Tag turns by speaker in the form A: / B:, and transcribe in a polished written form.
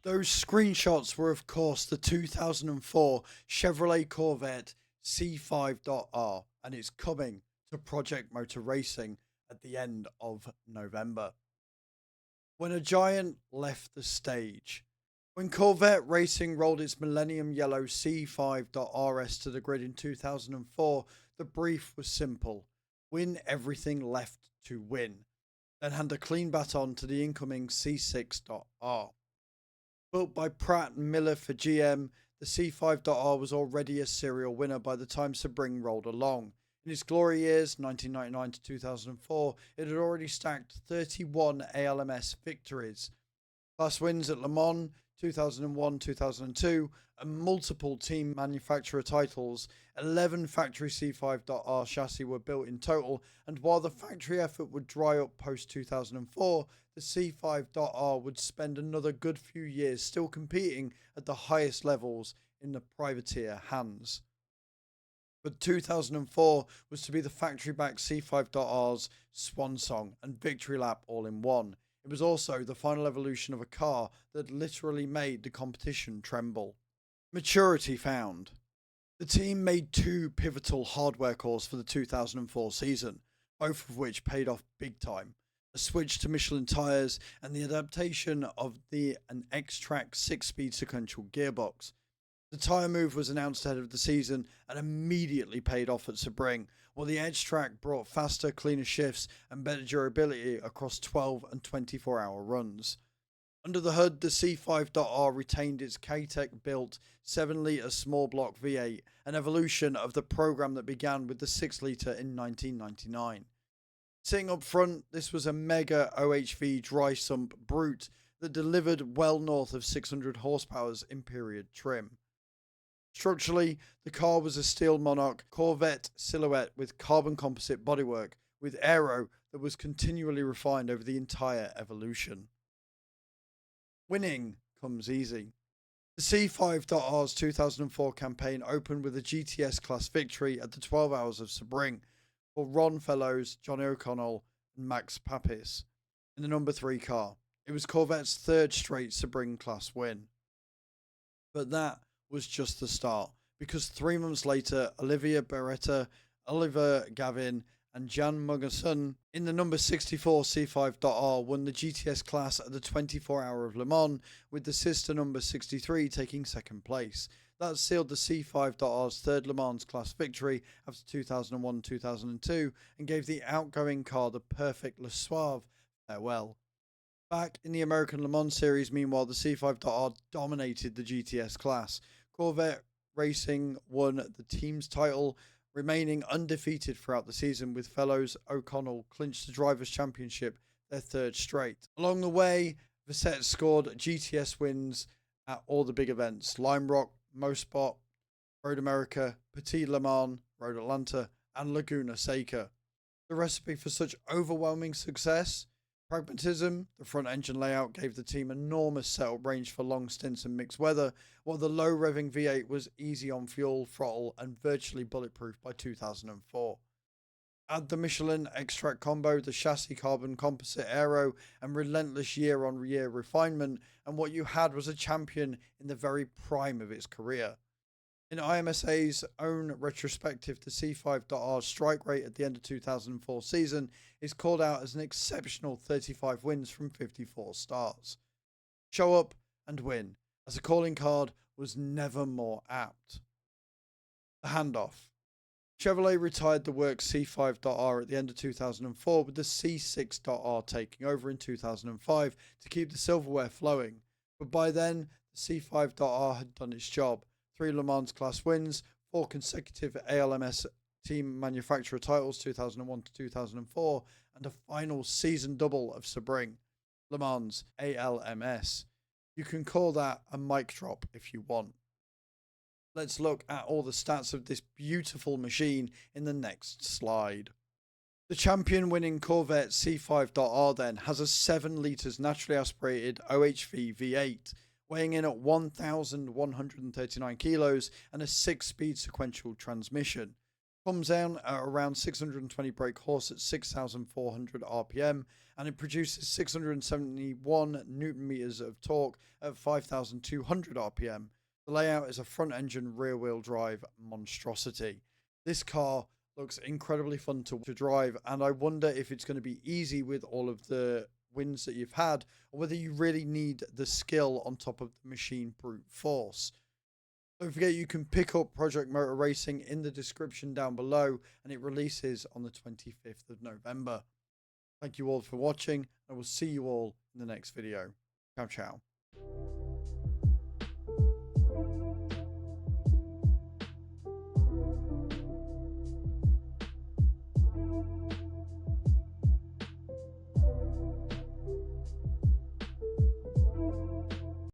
A: Those screenshots were, of course, the 2004 Chevrolet Corvette C5.R, and it's coming to Project Motor Racing at the end of November. When a giant left the stage. When Corvette Racing rolled its Millennium Yellow C5.RS to the grid in 2004, the brief was simple: win everything left to win, then hand a clean baton to the incoming C6.R. Built by Pratt and Miller for GM, the C5.R was already a serial winner by the time Sebring rolled along. In its glory years, 1999 to 2004, it had already stacked 31 ALMS victories, class wins at Le Mans 2001-2002, and multiple team manufacturer titles. 11 factory C5.R chassis were built in total, and while the factory effort would dry up post 2004, the C5.R would spend another good few years still competing at the highest levels in the privateer hands. But 2004 was to be the factory-backed C5.R's swan song and victory lap all in one. It was also the final evolution of a car that literally made the competition tremble. Maturity found. The team made two pivotal hardware calls for the 2004 season, both of which paid off big time: a switch to Michelin tyres and the adaptation of an X-Track 6-speed sequential gearbox. The tyre move was announced ahead of the season and immediately paid off at Sebring, while the Edge-Track brought faster, cleaner shifts and better durability across 12 and 24-hour runs. Under the hood, the C5.R retained its K-Tech built 7-litre small block V8, an evolution of the program that began with the 6-litre in 1999. Sitting up front, this was a mega OHV dry sump brute that delivered well north of 600 horsepower's in period trim. Structurally, the car was a steel Monarch Corvette silhouette with carbon composite bodywork, with aero that was continually refined over the entire evolution. Winning comes easy. The C5.R's 2004 campaign opened with a GTS class victory at the 12 Hours of Sebring for Ron Fellows, Johnny O'Connell and Max Papis in the number 3 car. It was Corvette's third straight Sebring class win. But that was just the start, because 3 months later, Olivier Beretta, Oliver Gavin and Jan Muggerson in the number 64 C5.R won the GTS class at the 24-hour of Le Mans, with the sister number 63 taking second place. That sealed the C5.R's third Le Mans class victory after 2001-2002 and gave the outgoing car the perfect Le Suave farewell. Back in the American Le Mans series, meanwhile, the C5.R dominated the GTS class. Corvette Racing won the team's title, remaining undefeated throughout the season, with Fellows O'Connell clinched the Drivers' Championship, their third straight. Along the way, Vasette scored GTS wins at all the big events: Lime Rock, Mospot, Road America, Petit Le Mans, Road Atlanta, and Laguna Seca. The recipe for such overwhelming success? Pragmatism. The front engine layout gave the team enormous setup range for long stints in mixed weather, while the low revving V8 was easy on fuel, throttle, and virtually bulletproof by 2004. Add the Michelin X-Track combo, the chassis carbon composite aero, and relentless year-on-year refinement, and what you had was a champion in the very prime of its career. In IMSA's own retrospective, the C5.R's strike rate at the end of 2004 season is called out as an exceptional 35 wins from 54 starts. Show up and win, as a calling card was never more apt. The handoff. Chevrolet retired the works C5.R at the end of 2004, with the C6.R taking over in 2005 to keep the silverware flowing. But by then, the C5.R had done its job. 3 Le Mans class wins, 4 consecutive ALMS team manufacturer titles 2001 to 2004, and a final season double of Sebring, Le Mans ALMS. You can call that a mic drop if you want. Let's look at all the stats of this beautiful machine in the next slide. The champion winning Corvette C5.R then has a 7 litres naturally aspirated OHV V8, weighing in at 1,139 kilos and a 6-speed sequential transmission. Comes down at around 620 brake horse at 6,400 RPM, and it produces 671 Newton meters of torque at 5,200 RPM. The layout is a front engine rear wheel drive monstrosity. This car looks incredibly fun to drive, and I wonder if it's going to be easy with all of the wins that you've had, or whether you really need the skill on top of the machine brute force. Don't forget you can pick up Project Motor Racing in the description down below, and it releases on the 25th of November. Thank you all for watching. I will see you all in the next video. Ciao, ciao.